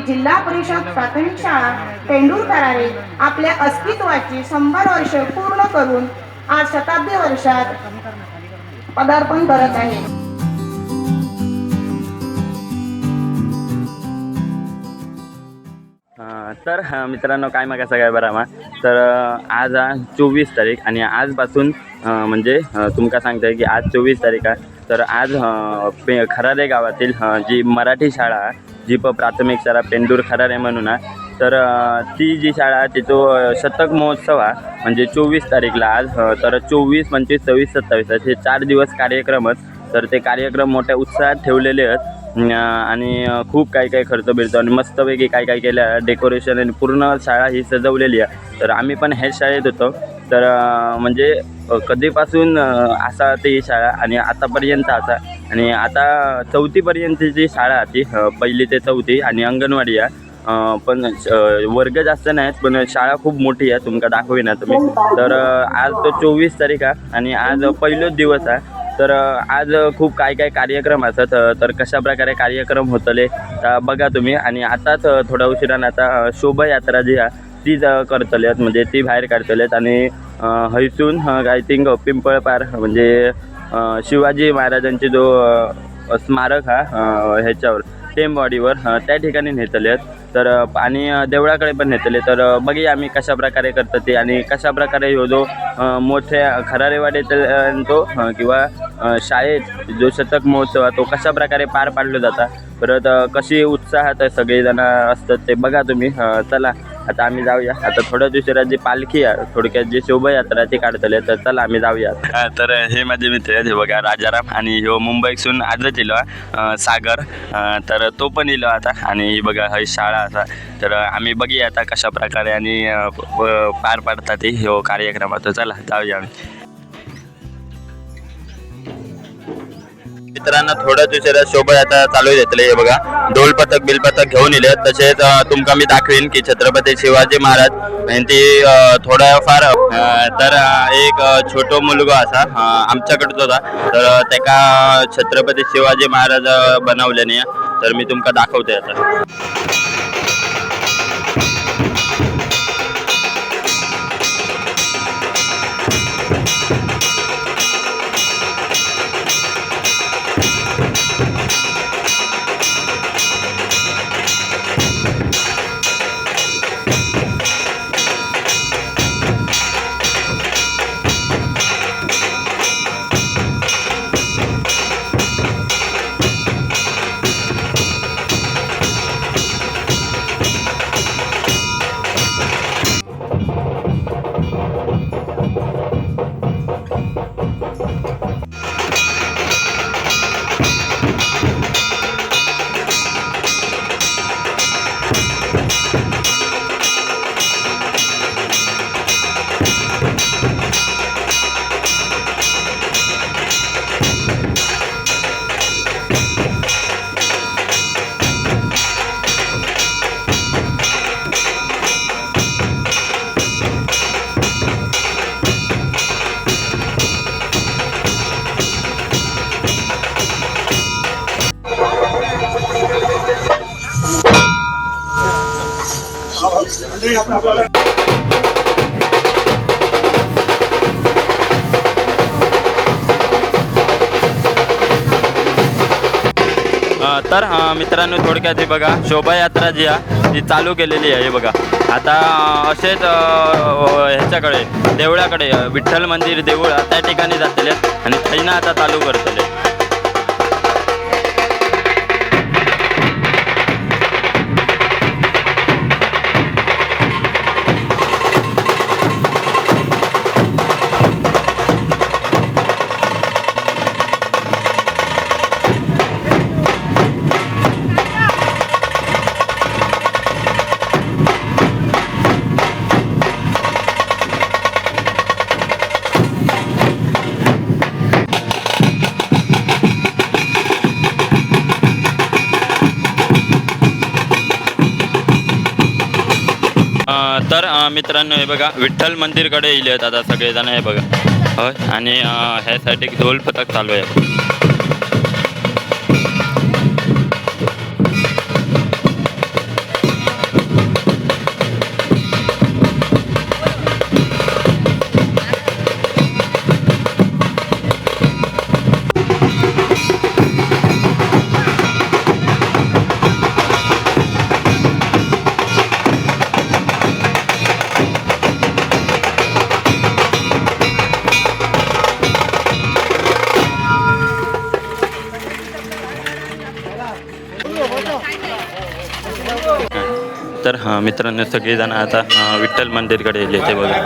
जिल्हा परिषद प्राथमिक शाळा पेंडूर करारे आपल्या अस्तित्वाची 100 वर्ष पूर्ण करून आज शताब्दी वर्षात पदार्पण करत आहे। तर मित्रांनो काय मग सगळ्या बरं मा तर आज 24 तारीख आणि आजपासून म्हणजे तुमका सांगताय की आज 24 तारीख आहे। तर आज खरारे गावातील जी मराठी शाळा जी प्राथमिक शाळा पेंडूर खरारे म्हणून आहे, तर ती जी शाळा तिथं शतक महोत्सव आहे म्हणजे 24 तारीखला आज। तर 24, 25, 26, 27 असे 4 दिवस कार्यक्रमच। तर ते कार्यक्रम मोठ्या उत्साहात ठेवलेले आहेत आणि खूप काही खर्च बिरतो आणि मस्तपैकी काय केलं डेकोरेशन आणि पूर्ण शाळा ही सजवलेली आहे। तर आम्ही पण ह्याच शाळेत होतो। तर म्हणजे कधीपासून असा ते ही शाळा आणि आतापर्यंत असा आणि आता 4थीपर्यंतची जी शाळा ती 1ली ते 4थी आणि अंगणवाडी आहे। पण वर्ग जास्त नाहीत पण शाळा खूप मोठी आहे, तुमका दाखवीन तुम्ही। तर आज तो 24 तारीख आहे आणि आज पहिलोच दिवस आहे। तर आज खूप काय कार्यक्रम असतात। तर कशा प्रकारे कार्यक्रम होतले बघा तुम्ही। आणि आताच थोड्या उशिरानं आता शोभायात्रा जी आहे ती करतलेत म्हणजे ती बाहेर काढतलेत आणि हैसून आय थिंक पिंपळपार म्हणजे शिवाजी महाराजांची जो स्मारक हा ह्याच्यावर टेमवाडीवर त्या ठिकाणी नेतलेत। तर आणि देवळाकडे पण नेतले। तर बघूया आम्ही कशा प्रकारे करतात ते आणि कशा प्रकारे हो जो मोठ्या खरारेवाडीत तो किंवा शाळेत जो शतक महोत्सव आहे तो कशा प्रकारे पार पाडला जाता, परत कशी उत्साहात सगळेजण असतात ते बघा तुम्ही। चला आता आम्ही जाऊया। आता थोड्या दिवसात जी पालखी आहे थोडक्यात जी शोभायात्रा ती काढतले, तर चला आम्ही जाऊया। तर हे माझे मित्र आहेत, हे बघा राजाराम आणि ह्यो मुंबईसून आजच इलो सागर। तर तो पण इलो आता आणि ही बघा ही शाळा असा। तर आम्ही बघूया आता कशा प्रकारे आणि पार पाडतात ह्यो कार्यक्रम। तर चला जाऊया आम्ही। मित्रांनो थोड्या दिवसात शोभायात्रा चालू घेतले, हे बघा ढोल पथक बिलपथक घेऊन येले। तसेच तुमका मी दाखवीन की छत्रपती शिवाजी महाराज यांची थोडाफार तर एक छोटो मुलगा असा आमच्याकडचा होता, तर त्याका छत्रपती शिवाजी महाराज बनवल्याने। तर मी तुमका दाखवते आता। तर मित्रांनो थोडक्यात हे बघा शोभायात्रा जी आहे ती चालू केलेली आहे। हे बघा आता असेच ह्याच्याकडे देवळाकडे विठ्ठल मंदिर देऊळ त्या ठिकाणी जातले आणि त्यांना आता चालू करतले। तर मित्रांनो हे बघा विठ्ठल मंदिरकडे इले आहेत आता सगळेजण, हे बघा होय। आणि ह्यासाठी ढोल पथक चालू आहे। तर मित्रांनो सगळेजण आता विठ्ठल मंदिरकडे येले ते बघा.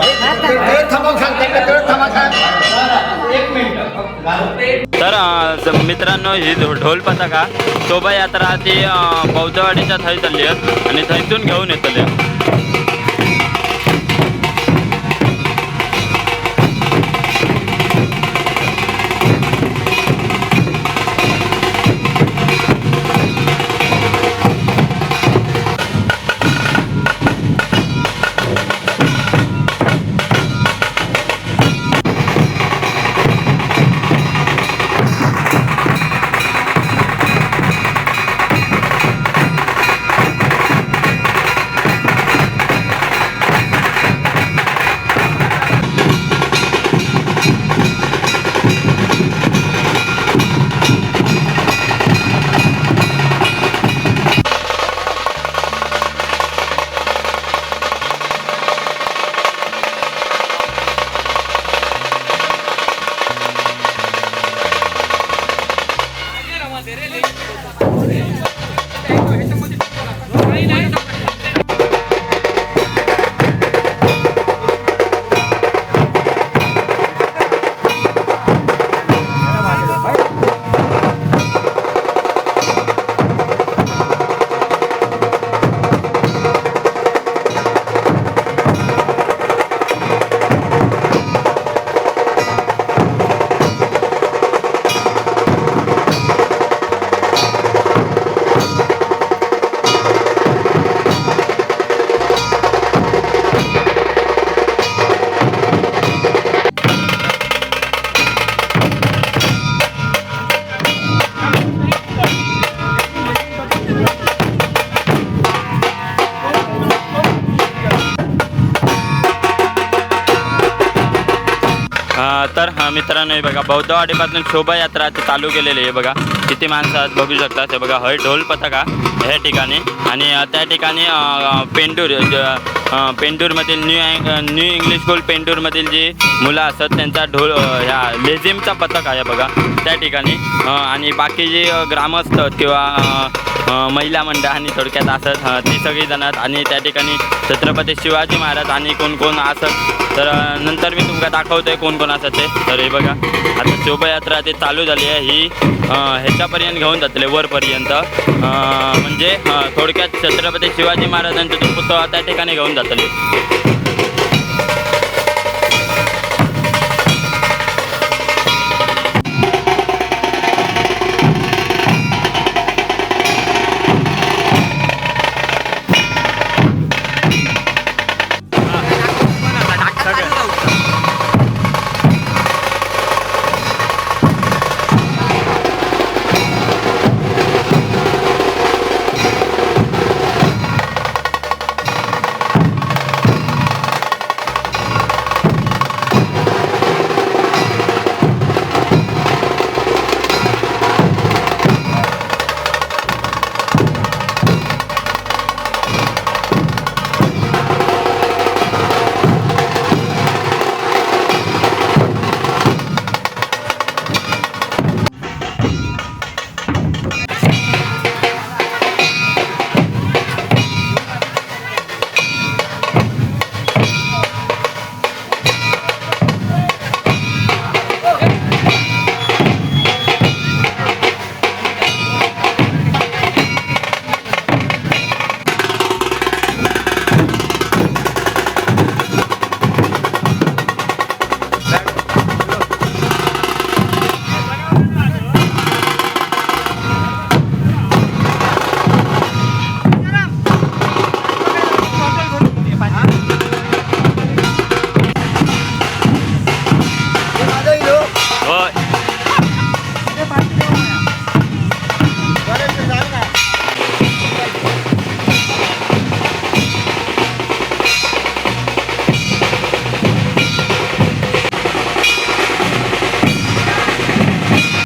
तर मित्रांनो ही ढोल पताका शोभायात्रा ती बौद्धवाडीच्या थंय चालली आहेत आणि थंयतून घेऊन येतले. तर मित्रांनो हे बघा बौद्धवाडीपासून शोभायात्रा चालू केलेली आहे बघा. किती माणसं आहेत बघू शकता. ते बघा हय ढोल पताका ह्या ठिकाणी आणि त्या ठिकाणी पेंडूरमधील न्यू इंग्लिश स्कूल पेंडूरमधील जी मुलं असतात त्यांचा ढोल ह्या लेझिमचा पथक आहे बघा त्या ठिकाणी. आणि बाकी जे ग्रामस्थ किंवा महिला मंडळ आणि थोडक्यात असत ती सगळी जणात आणि त्या ठिकाणी छत्रपती शिवाजी महाराज आणि कोण कोण असत. तर नंतर मी तुमका दाखवतोय कोण कोण असत ते. तर हे बघा आता शोभायात्रा ते चालू झाली आहे. ही ह्याच्यापर्यंत घेऊन जातले वरपर्यंत. म्हणजे थोडक्यात छत्रपती शिवाजी महाराजांचा जो पुतळा त्या ठिकाणी घेऊन जातले.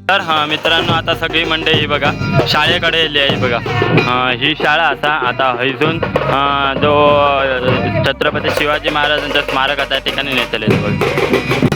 तर मित्रांनो आता सगळी मंडळी बघा शाळेकडे आली आहे बघा. ही शाळा आता हयसून जो छत्रपती शिवाजी महाराजांचं स्मारक आहे त्या ठिकाणी नेतले बघा.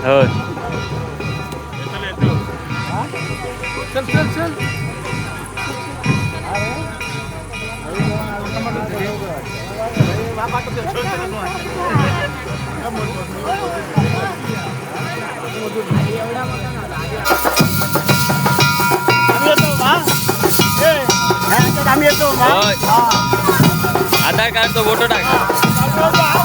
हो होय. आधार कार्ड तो फोटो टाक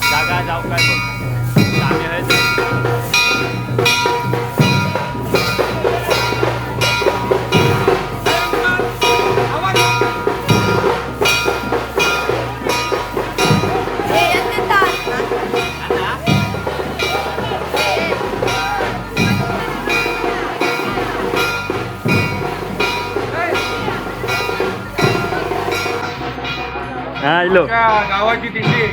जागा जाऊ काय बघ आम्ही आहेत हा इलो गावाची दिंडी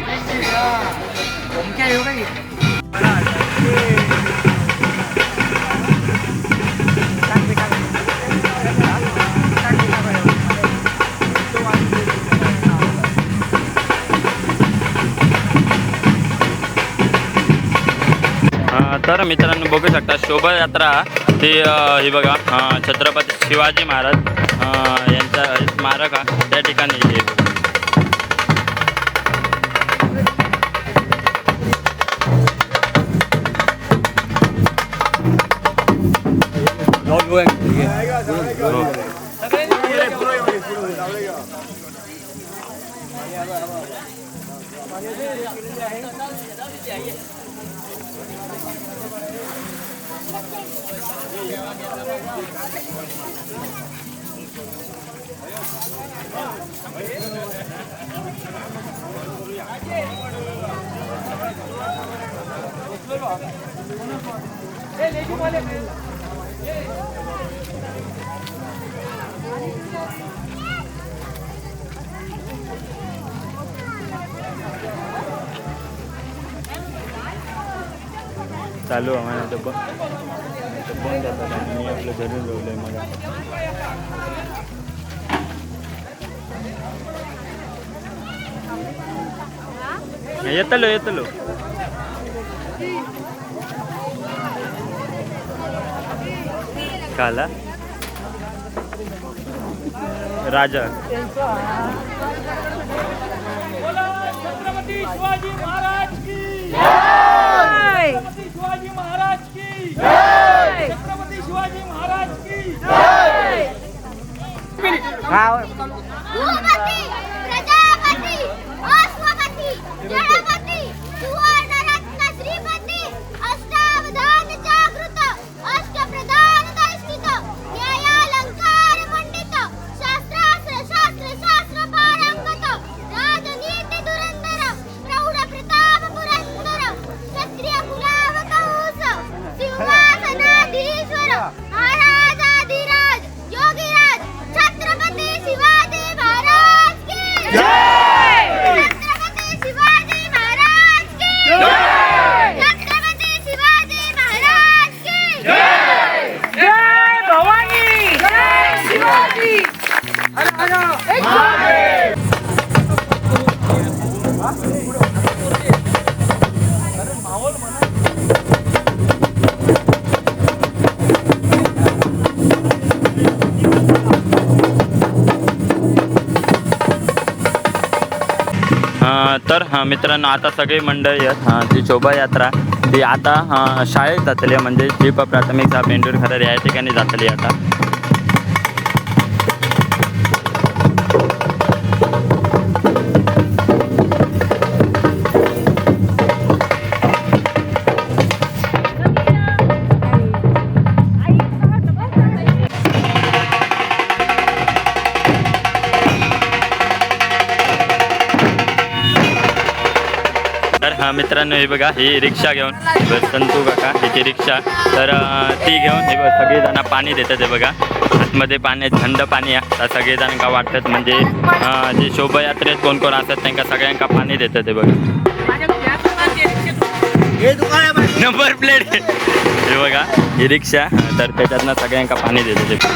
तर मित्रांनो बघू शकता शोभायात्रा ती ही बघा छत्रपती शिवाजी महाराज यांचा स्मारक त्या ठिकाणी हे चालू आम्हाला तर बंद जातात आणि मी आपलं धरून ठेवलंय मला येतलो येतलो काला राजा छत्रपती शिवाजी महाराज की जय छत्रपती शिवाजी महाराज की जय छत्रपती शिवाजी महाराज की जय भूपती प्रजापती अश्वपती जडपती सुवर्णरत्न श्रीपती अष्टावधान जागृत अष्टप्रधान दर्शित न्यायालंकार मंडित शास्त्रास्त्र शास्त्र शास्त्र पारंगत राजनीती धुरंधर प्रौढ प्रताप पुरंदर क्षत्रिय कुलावतंस सिंहासनाधीश्वर महाराजाधिराज योगीराज छत्रपती शिवाजी महाराज की जय छत्रपती शिवाजी महाराज तर मित्रांनो आता सगळी मंडळी आहेत ती शोभायात्रा ती आता शाळेत जातली आहे, म्हणजे जी प्राथमिक शाळा पेंडूर खराडे या ठिकाणी जातली आता. तर मित्रांनो हे बघा ही रिक्षा घेऊन संतू काका हिची रिक्षा तर ती घेऊन हे बघा सगळेजण पाणी देतात. हे बघा आतमध्ये पाणी थंड पाणी आहे तर सगळेजण का वाटतात म्हणजे जे शोभायात्रेत कोण कोण असतात त्यांना सगळ्यांका पाणी देतात. हे बघा नंबर प्लेट हे बघा ही रिक्षा तर त्याच्यातनं सगळ्यांका पाणी देतात.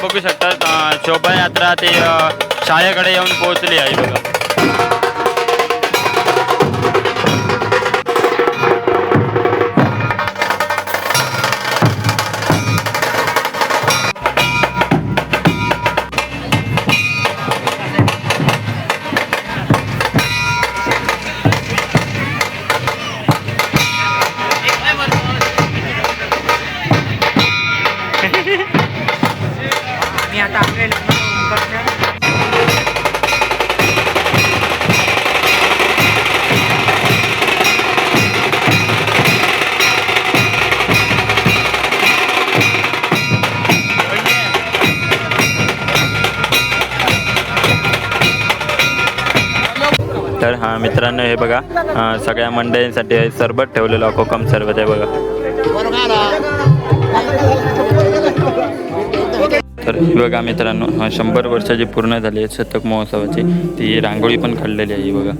बघू शकतात शोभायात्रा ती शाळेकडे येऊन पोहोचली आहे बघा. तर मित्रांनो हे बघा सगळ्या मंडळींसाठी सरबत ठेवलेलं कोकम सरबत आहे बघा. तर हे बघा मित्रांनो 100 वर्षाची पूर्ण झाली आहे शतक महोत्सवाची ती रांगोळी पण काढलेली आहे बघा.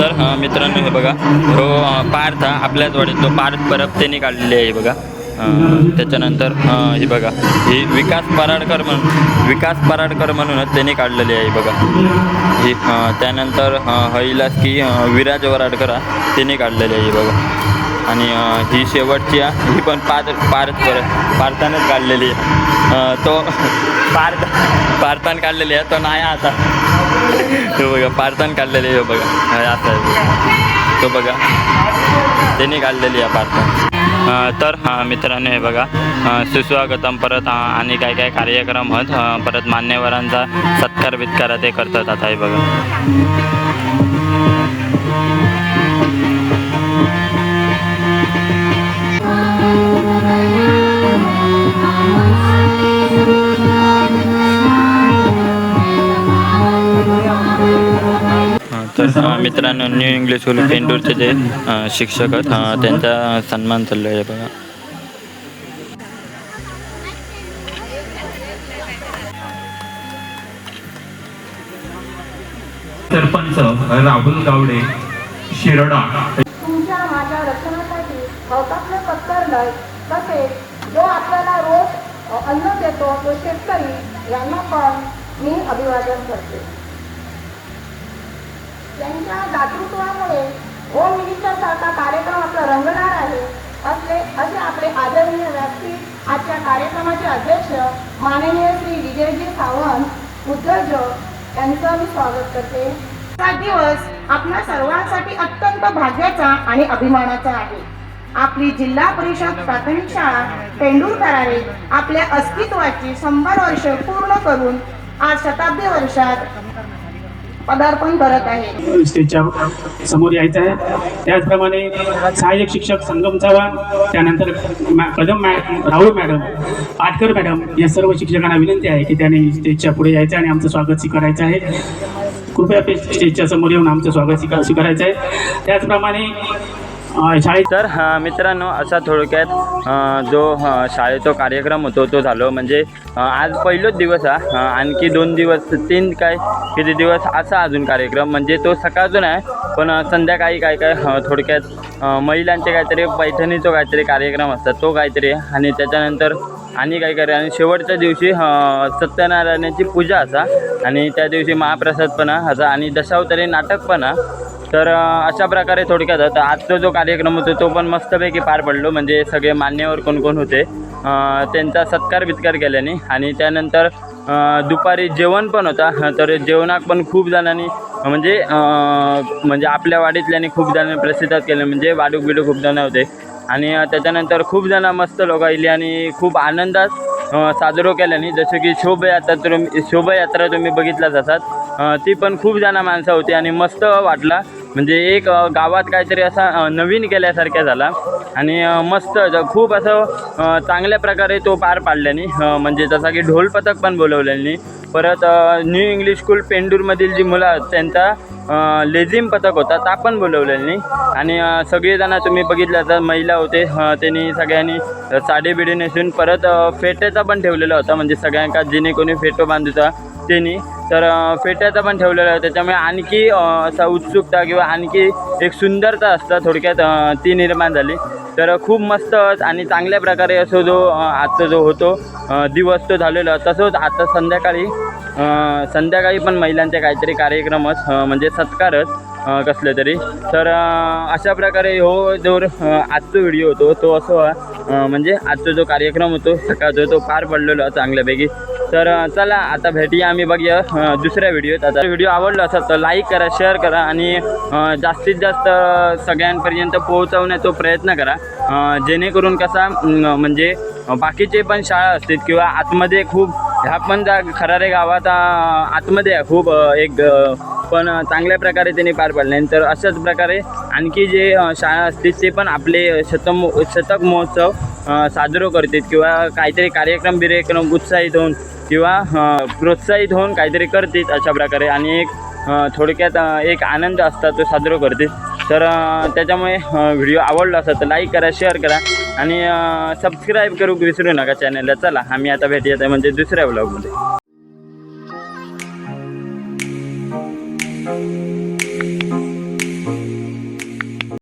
तर मित्रांनो हे बघा हो पार्थ आपल्याच वाडीतलो पार्थ परब त्यांनी काढलेली आहे बघा. त्याच्यानंतर हे बघा ही विकास पराडकर म्हणूनच त्यांनी काढलेली आहे बघा. ही त्यानंतर हैलास की विराज वराडकर त्यांनी काढलेली आहे बघा. आणि ही शेवटची ही पण पार्थानंच काढलेली आहे. तो पार्थान काढलेली आहे तो नाही आता तो बघा पार्थान काढलेली आहे बघा असं आहे तो बघा त्यांनी काढलेली आहे पार्थान. तर मित्रांनो हे बघा सुस्वागतम परत आणि काय काय कार्यक्रम आहेत परत मान्यवरांचा सत्कार बित्कार ते करतात आता हे बघा. तर मित्रांनो न्यू इंग्लिश स्कूल पेंडूरचे जे शिक्षक आहेत त्यांचा सन्मान चालू आहे बघा. सरपंच राहुल गावडे शिरोडा. तुमच्या माझ्या रक्षणासाठी हौतात्म्य पत्करलंय. तसेच जो आपल्याला रोज अन्न देतो तो शेतकरी यांना पण मी अभिवादन करते. त्यांच्या दातृत्वामुळे होम मिनिस्टर सारखा कार्यक्रम आपला रंगणार आहे. असे आपले आदरणीय व्यासपीठ आजच्या कार्यक्रमाचे अध्यक्ष माननीय श्री विजयजी सावंत उद्योजक यांचं मी स्वागत करते. हा दिवस आपल्या सर्वांसाठी अत्यंत भाग्याचा आणि अभिमानाचा आहे. आपली जिल्हा परिषद प्राथमिक शाळा पेंडूर तरारे आपल्या अस्तित्वाची 100 वर्ष पूर्ण करून आज शताब्दी वर्षात पदार्पण करत आहे. स्टेजच्या समोर यायचं आहे. त्याचप्रमाणे सहाय्यक शिक्षक संगम चव्हाण, त्यानंतर कदम राहुल मॅडम, आटकर मॅडम या सर्व शिक्षकांना विनंती आहे की त्यांनी स्टेजच्या पुढे यायचं आणि आमचं स्वागत स्वीकारायचं आहे. कृपया स्टेजच्या समोर येऊन आमचं स्वागत स्वीकारायचं आहे. त्याचप्रमाणे शाळेत तर मित्रांनो, असा थोडक्यात जो शाळेचा कार्यक्रम होतो तो झालो. म्हणजे आज पहिलोच दिवस हा, आणखी 2 दिवस 3 काय किती दिवस असा अजून कार्यक्रम. म्हणजे तो सकाळतून आहे, पण संध्याकाळी काय थोडक्यात महिलांचे काहीतरी पैठणीचा काहीतरी कार्यक्रम असतात तो काहीतरी, आणि त्याच्यानंतर आणि काय करे, आणि शेवटच्या दिवशी सत्यनारायणाची पूजा असा, आणि त्या दिवशी महाप्रसाद पण असा, आणि दशावतारी नाटक पण. तर अशा प्रकारे थोडक्यात आता आजचा जो कार्यक्रम होतो तो पण मस्तपैकी पार पडलो. म्हणजे सगळे मान्यवर कोण कोण होते त्यांचा सत्कार बित्कार केल्याने, आणि त्यानंतर दुपारी जेवण पण होता. तर जेवणाक पण खूप जणांनी म्हणजे आपल्या वाडीतल्याने खूप जणांनी प्रसिद्धात केलं. म्हणजे वाडूक बिडूक खूप जण होते, आणि त्याच्यानंतर खूप जण मस्त लोक आली आणि खूप आनंदात साजरो केल्याने. जसं की शोभायात्रा तुम्ही बघितलाच असाल, ती पण खूप जण माणसं होती आणि मस्त वाटला. म्हणजे एक गावात काहीतरी असा नवीन केल्यासारखा झाला, आणि मस्त खूप असं चांगल्या प्रकारे तो पार पाडल्याने. म्हणजे जसा की ढोल पथक पण बोलवल्याने. परत न्यू इंग्लिश स्कूल पेंडूरमधील जी मुलं त्यांचा लेझिम पथक होता ता पण बोलवलेली. आणि सगळेजण तुम्ही बघितलं तर महिला होते, त्यांनी सगळ्यांनी साडी बिडी नेसून परत फेट्याचा पण ठेवलेला होता. म्हणजे सगळ्यांका जिने कोणी फेटो बांधता त्यांनी तर फेट्याचा पण ठेवलेला होता. त्याच्यामुळे आणखी असा उत्सुकता किंवा आणखी एक सुंदरता असता थोडक्यात ती निर्माण झाली. तर खूप मस्त आणि चांगल्या प्रकारे असं जो आजचा जो होतो दिवस तो झालेला. तसंच आता संध्याकाळी पण महिलांचे काहीतरी कार्यक्रमच म्हणजे सत्कारच कसले तरी. तर अशा प्रकारे जो आजचा व्हिडिओ होतो तो असं म्हणजे आजचा जो कार्यक्रम होतो सकाळचा तो पार पडलेला चांगल्यापैकी. तर चला आता भेटूया आम्ही बघूया दुसऱ्या व्हिडिओत. आता व्हिडिओ आवडला असेल तर लाईक करा, शेअर करा, आणि जास्तीत जास्त सगळ्यांपर्यंत पोहोचवण्याचा प्रयत्न करा. जेणेकरून कसा म्हणजे बाकीचे पण शाळा असतील किंवा आतमध्ये खूप ह्या पण खरारे गावात आतमध्ये आहे खूप एक पण चांगल्या प्रकारे त्यांनी पार पाडले. तर अशाच प्रकारे आणखी जे शाळा असतील ते पण आपले शतक महोत्सव साजरा करतात किंवा काहीतरी कार्यक्रम उत्साहित होऊन किंवा प्रोत्साहित होऊन काहीतरी करतात अशा प्रकारे. आणि एक थोडक्यात एक आनंद असतात तो साजरा करते. तर त्याच्यामुळे व्हिडिओ आवडला असेल तर लाईक करा, शेअर करा, आणि सबस्क्राईब करू विसरू नका चॅनलला. चला आम्ही आता भेटूया म्हणजे दुसऱ्या व्लॉगमध्ये.